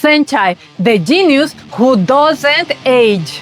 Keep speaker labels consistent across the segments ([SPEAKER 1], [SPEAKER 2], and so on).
[SPEAKER 1] Saenchai, the genius who doesn't age.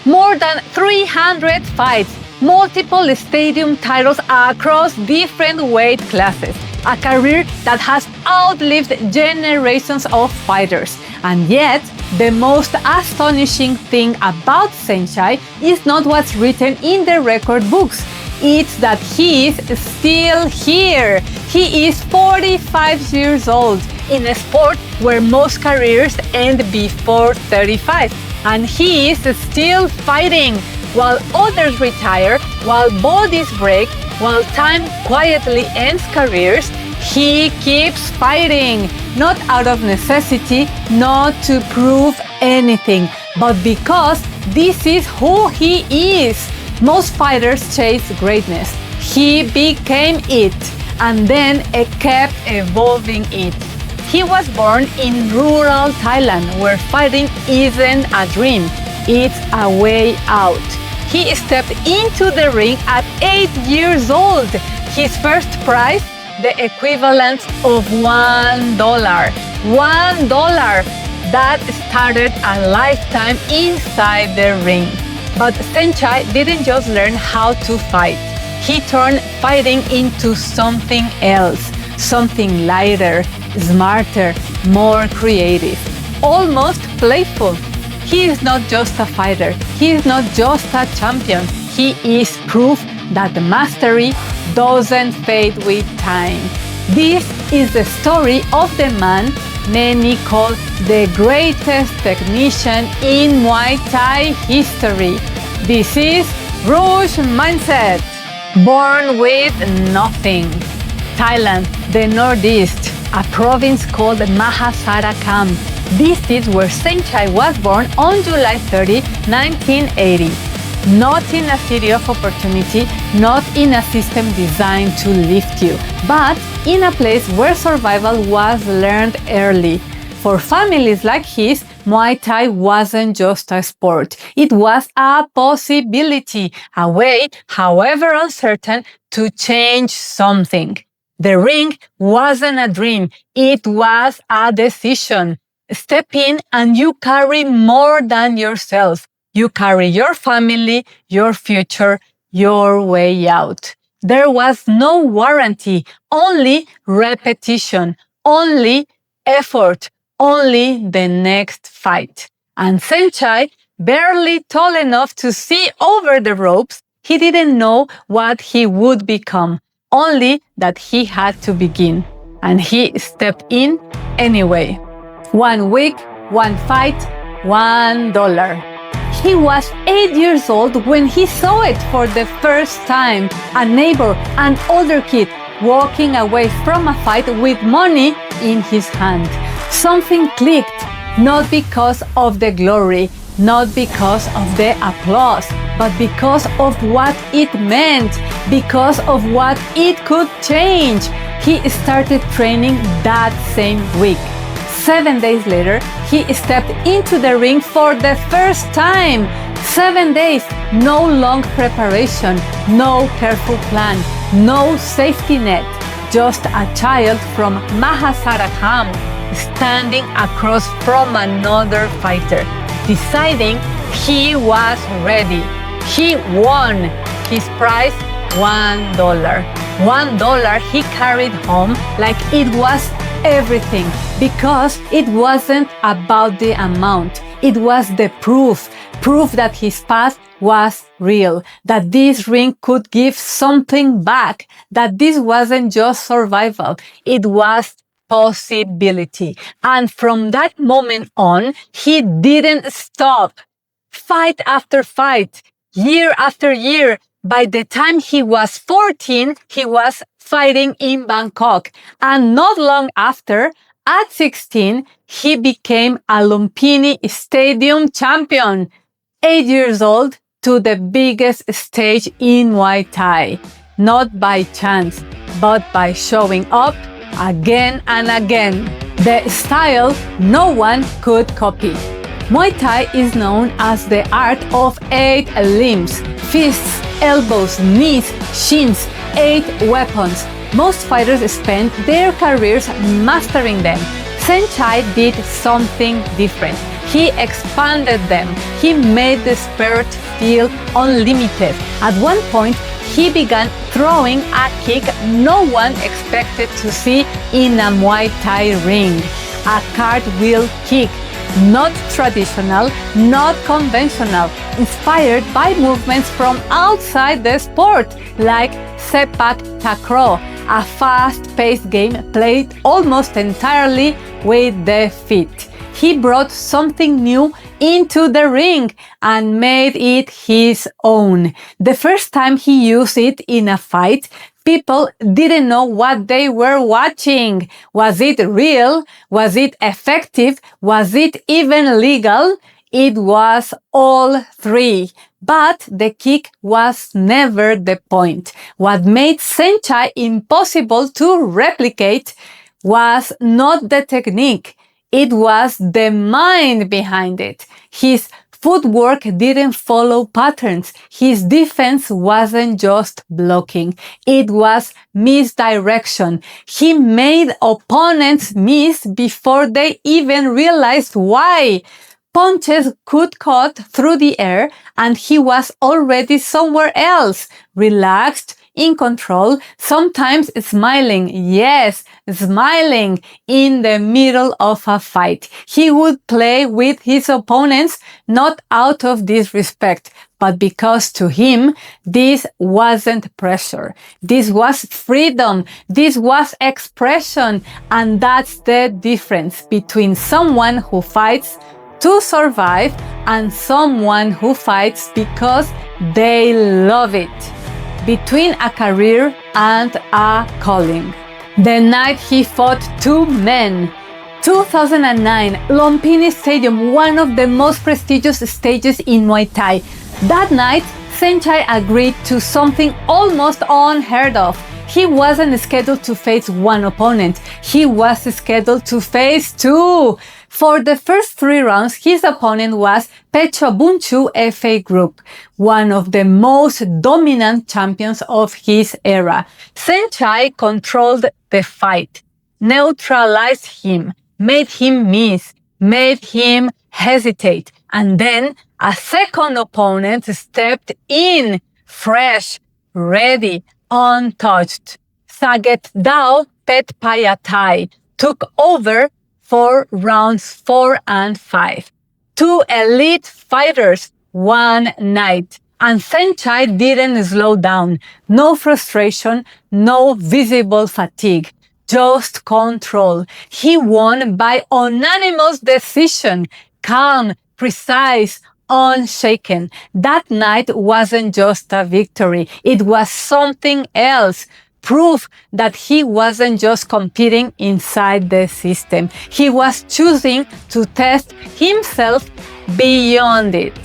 [SPEAKER 1] More than 300 fights, multiple stadium titles across different weight classes. A career that has outlived generations of fighters. And yet, the most astonishing thing about Saenchai is not what's written in the record books. It's that he is still here. He is 45 years old in a sport where most careers end before 35. And he is still fighting. While others retire, while bodies break, while time quietly ends careers, he keeps fighting. Not out of necessity, not to prove anything, but because this is who he is. Most fighters chase greatness. He became it, and then kept evolving it. He was born in rural Thailand, where fighting isn't a dream, it's a way out. He stepped into the ring at 8 years old. His first prize, the equivalent of $1. $1 that started a lifetime inside the ring. But Saenchai didn't just learn how to fight. He turned fighting into something else, something lighter, smarter, more creative, almost playful. He is not just a fighter. He is not just a champion. He is proof that the mastery doesn't fade with time. This is the story of the man many call the greatest technician in Muay Thai history. This is Rouge Mindset. Born with nothing. Thailand, the Northeast, a province called Mahasarakam. This is where Saenchai was born on July 30, 1980. Not in a city of opportunity, not in a system designed to lift you, but in a place where survival was learned early. For families like his, Muay Thai wasn't just a sport. It was a possibility, a way, however uncertain, to change something. The ring wasn't a dream, it was a decision. Step in and you carry more than yourself. You carry your family, your future, your way out. There was no warranty, only repetition, only effort, only the next fight. And Saenchai, barely tall enough to see over the ropes, he didn't know what he would become, only that he had to begin. And he stepped in anyway. 1 week, 1 fight, $1. He was 8 years old when he saw it for the first time. A neighbor, an older kid, walking away from a fight with money in his hand. Something clicked, not because of the glory, not because of the applause, but because of what it meant, because of what it could change. He started training that same week. 7 days later, he stepped into the ring for the first time. 7 days, no long preparation, no careful plan, no safety net. Just a child from Mahasarakam standing across from another fighter, deciding he was ready. He won. His prize, $1. $1 he carried home like it was everything, because it wasn't about the amount. It was the proof that his past was real, that this ring could give something back, that this wasn't just survival, it was possibility. And from that moment on, he didn't stop. Fight after fight, year after year. By the time he was 14, he was fighting in Bangkok. And not long after, at 16, he became a Lumpini Stadium champion. 8 years old to the biggest stage in Muay Thai. Not by chance, but by showing up again and again. The style no one could copy. Muay Thai is known as the art of 8 limbs, fists, elbows, knees, shins, 8 weapons. Most fighters spend their careers mastering them. Saenchai did something different. He expanded them. He made the sport feel unlimited. At one point, he began throwing a kick no one expected to see in a Muay Thai ring. A cartwheel kick. Not traditional, not conventional, inspired by movements from outside the sport, like sepak takraw, a fast-paced game played almost entirely with the feet. He brought something new into the ring and made it his own. The first time he used it in a fight, people didn't know what they were watching. Was it real? Was it effective? Was it even legal? It was all three. But the kick was never the point. What made Saenchai impossible to replicate was not the technique. It was the mind behind it. His footwork didn't follow patterns. His defense wasn't just blocking. It was misdirection. He made opponents miss before they even realized why. Punches could cut through the air and he was already somewhere else, relaxed, in control, sometimes smiling, yes, smiling in the middle of a fight. He would play with his opponents not out of disrespect, but because to him, this wasn't pressure. This was freedom. This was expression. And that's the difference between someone who fights to survive and someone who fights because they love it. Between a career and a calling. The night he fought two men. 2009, Lumpini Stadium, one of the most prestigious stages in Muay Thai. That night, Saenchai agreed to something almost unheard of. He wasn't scheduled to face one opponent. He was scheduled to face two. For the first 3 rounds, his opponent was Pechabunchu FA Group, one of the most dominant champions of his era. Saenchai controlled the fight, neutralized him, made him miss, made him hesitate. And then a second opponent stepped in, fresh, ready, untouched. Saget Dao Pet Payatai took over for rounds 4 and 5. 2 elite fighters, one night. And Saenchai didn't slow down. No frustration, no visible fatigue. Just control. He won by unanimous decision. Calm, precise, unshaken. That night wasn't just a victory. It was something else. Proof that he wasn't just competing inside the system. He was choosing to test himself beyond it.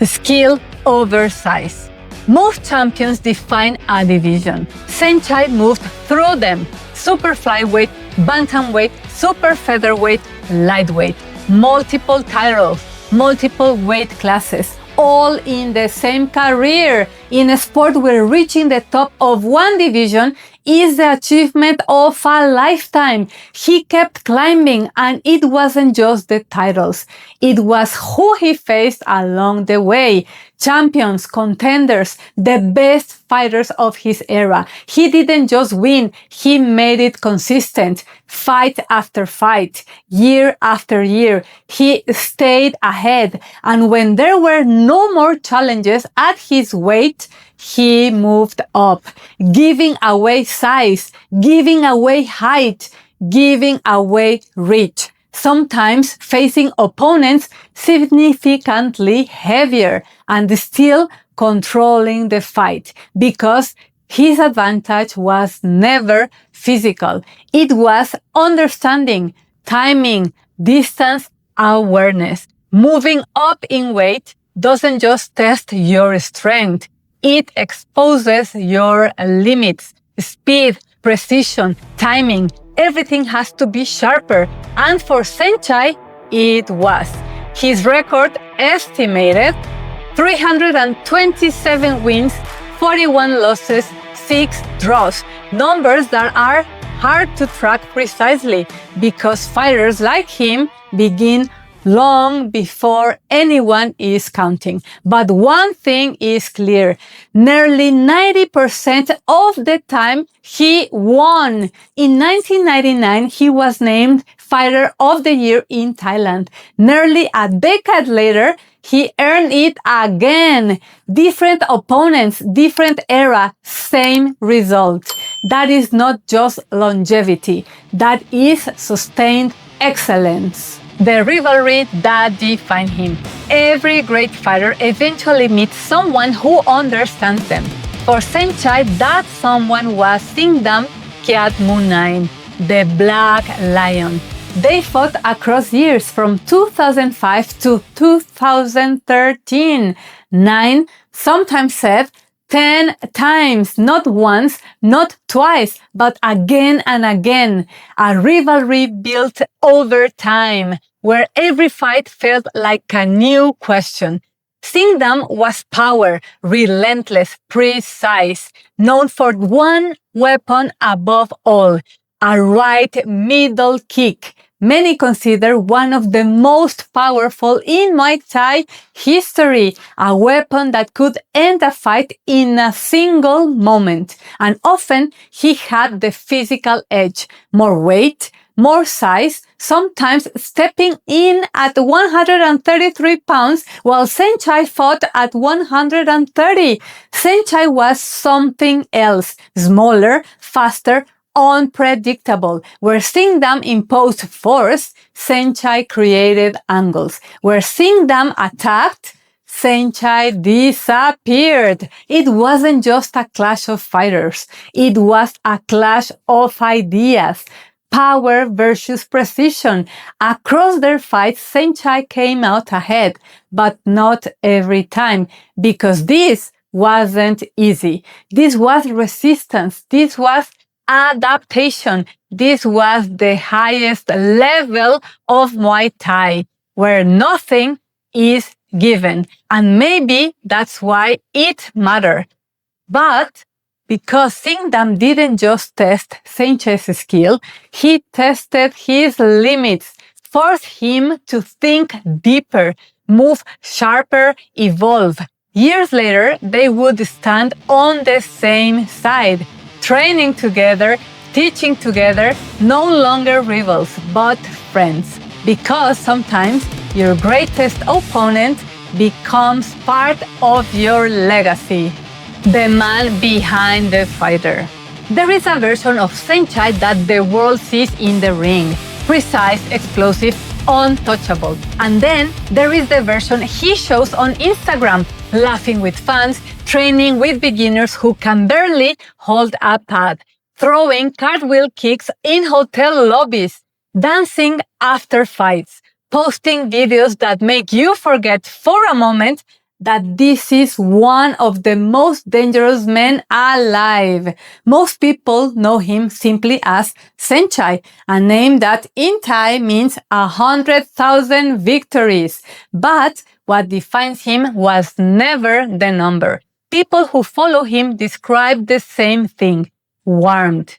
[SPEAKER 1] Skill over size. Most champions define a division. Saenchai moved through them. Super flyweight, bantamweight, super featherweight, lightweight. Multiple titles, multiple weight classes. All in the same career. In a sport where reaching the top of one division is the achievement of a lifetime. He kept climbing, and it wasn't just the titles. It was who he faced along the way. Champions, contenders, the best fighters of his era. He didn't just win, he made it consistent. Fight after fight, year after year, he stayed ahead. And when there were no more challenges at his weight, he moved up, giving away size, giving away height, giving away reach. Sometimes facing opponents significantly heavier and still controlling the fight, because his advantage was never physical. It was understanding, timing, distance, awareness. Moving up in weight doesn't just test your strength. It exposes your limits, speed, precision, timing. Everything has to be sharper. And for Saenchai, it was. His record estimated 327 wins, 41 losses, 6 draws. Numbers that are hard to track precisely because fighters like him begin long before anyone is counting. But one thing is clear. Nearly 90% of the time he won. In 1999, he was named Fighter of the Year in Thailand. Nearly a decade later, he earned it again. Different opponents, different era, same result. That is not just longevity. That is sustained excellence. The rivalry that defined him. Every great fighter eventually meets someone who understands them. For Saenchai, that someone was Singdam Kiat Munain, the Black Lion. They fought across years from 2005 to 2013. 9, sometimes said 10 times, not once, not twice, but again and again. A rivalry built over time, where every fight felt like a new question. Singdam was power, relentless, precise, known for one weapon above all, a right middle kick. Many consider one of the most powerful in Muay Thai history, a weapon that could end a fight in a single moment. And often he had the physical edge, more weight, more size, sometimes stepping in at 133 pounds while Saenchai fought at 130. Saenchai was something else, smaller, faster, unpredictable. Where Singdam imposed force, Saenchai created angles. Where Singdam attacked, Saenchai disappeared. It wasn't just a clash of fighters. It was a clash of ideas. Power versus precision. Across their fights, Saenchai came out ahead, but not every time, because this wasn't easy. This was resistance. This was adaptation. This was the highest level of Muay Thai, where nothing is given. And maybe that's why it mattered. But because Singdam didn't just test Saenchai's skill, he tested his limits, forced him to think deeper, move sharper, evolve. Years later, they would stand on the same side, training together, teaching together, no longer rivals, but friends. Because sometimes your greatest opponent becomes part of your legacy. The man behind the fighter. There is a version of Saenchai that the world sees in the ring. Precise, explosive, untouchable. And then there is the version he shows on Instagram, laughing with fans, training with beginners who can barely hold a pad, throwing cartwheel kicks in hotel lobbies, dancing after fights, posting videos that make you forget for a moment that this is one of the most dangerous men alive. Most people know him simply as Saenchai, a name that in Thai means 100,000 victories. But what defines him was never the number. People who follow him describe the same thing: warmth.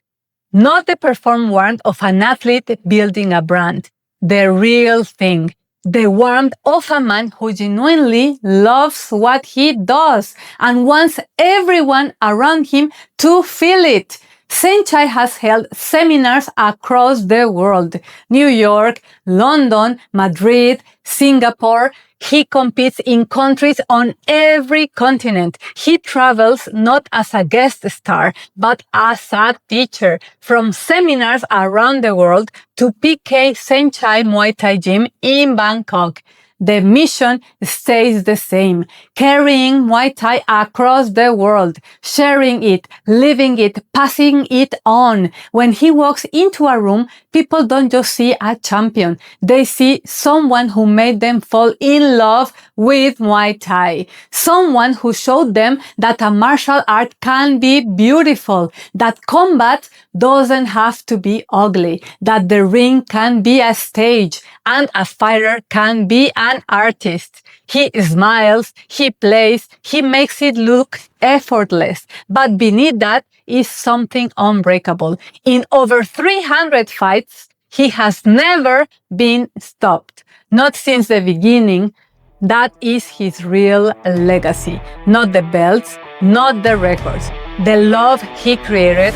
[SPEAKER 1] Not the performed warmth of an athlete building a brand. The real thing. The warmth of a man who genuinely loves what he does and wants everyone around him to feel it. Saenchai has held seminars across the world: New York, London, Madrid, Singapore. He competes in countries on every continent. He travels not as a guest star, but as a teacher, from seminars around the world to PK Saenchai Muay Thai Gym in Bangkok. The mission stays the same: carrying Muay Thai across the world, sharing it, living it, passing it on. When he walks into a room, people don't just see a champion. They see someone who made them fall in love with Muay Thai. Someone who showed them that a martial art can be beautiful, that combat doesn't have to be ugly, that the ring can be a stage, and a fighter can be an artist. He smiles, he plays, he makes it look effortless. But beneath that is something unbreakable. In over 300 fights, he has never been stopped. Not since the beginning. That is his real legacy. Not the belts, not the records. The love he created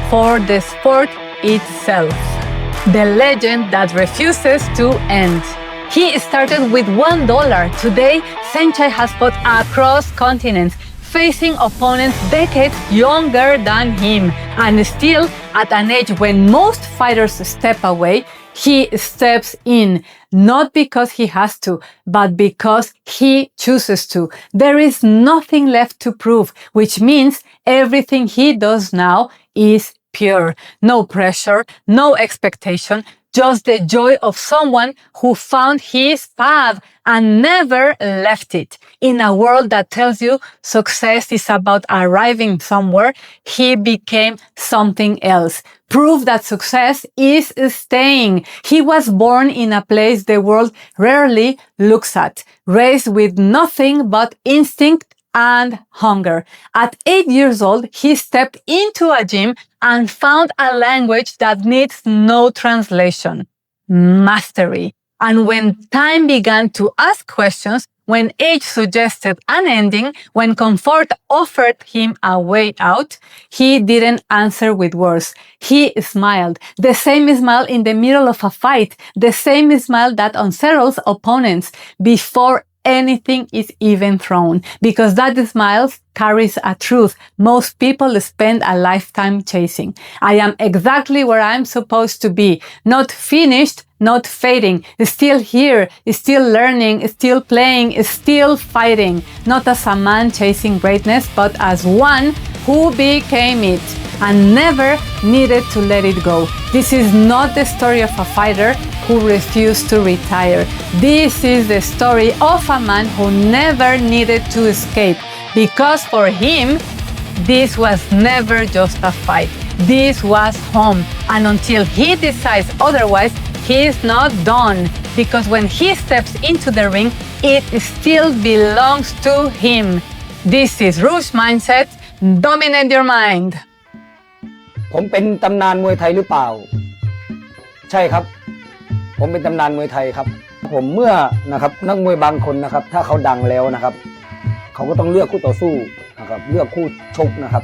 [SPEAKER 1] for the sport itself. The legend that refuses to end. He started with $1. Today, Saenchai has fought across continents, facing opponents decades younger than him. And still, at an age when most fighters step away, he steps in, not because he has to, but because he chooses to. There is nothing left to prove, which means everything he does now is pure. No pressure, no expectation, just the joy of someone who found his path and never left it. In a world that tells you success is about arriving somewhere, he became something else. Proof that success is staying. He was born in a place the world rarely looks at, raised with nothing but instinct and hunger. At 8 years old, he stepped into a gym and found a language that needs no translation. Mastery. And when time began to ask questions, when age suggested an ending, when comfort offered him a way out, he didn't answer with words. He smiled. The same smile in the middle of a fight. The same smile that unsettles opponents before anything is even thrown. Because that smile carries a truth most people spend a lifetime chasing. I am exactly where I'm supposed to be. Not finished, not fading. Still here, still learning, still playing, still fighting. Not as a man chasing greatness, but as one who became it and never needed to let it go. This is not the story of a fighter who refused to retire. This is the story of a man who never needed to escape, because for him, this was never just a fight. This was home. And until he decides otherwise, he is not done. Because when he steps into the ring, it still belongs to him. This is Rouge Mindset. Dominate your mind.
[SPEAKER 2] ผมเป็นตำนานมวยไทยหรือเปล่าใช่ครับผมเป็นตำนานมวยไทยครับผมเมื่อนะครับนักมวยบางคนนะครับถ้าเขาดังแล้วนะครับเขาก็ต้องเลือกคู่ต่อสู้นะครับเลือกคู่ชกนะครับ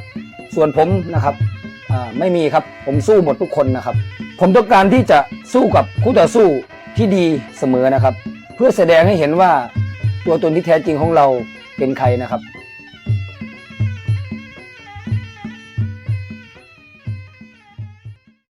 [SPEAKER 2] ส่วนผมนะครับไม่มีครับผมสู้หมดทุกคนนะครับผมต้องการที่จะสู้กับคู่ต่อสู้ที่ดีเสมอนะครับเพื่อแสดงให้เห็นว่าตัวตนที่แท้จริงของเราเป็นใครนะครับ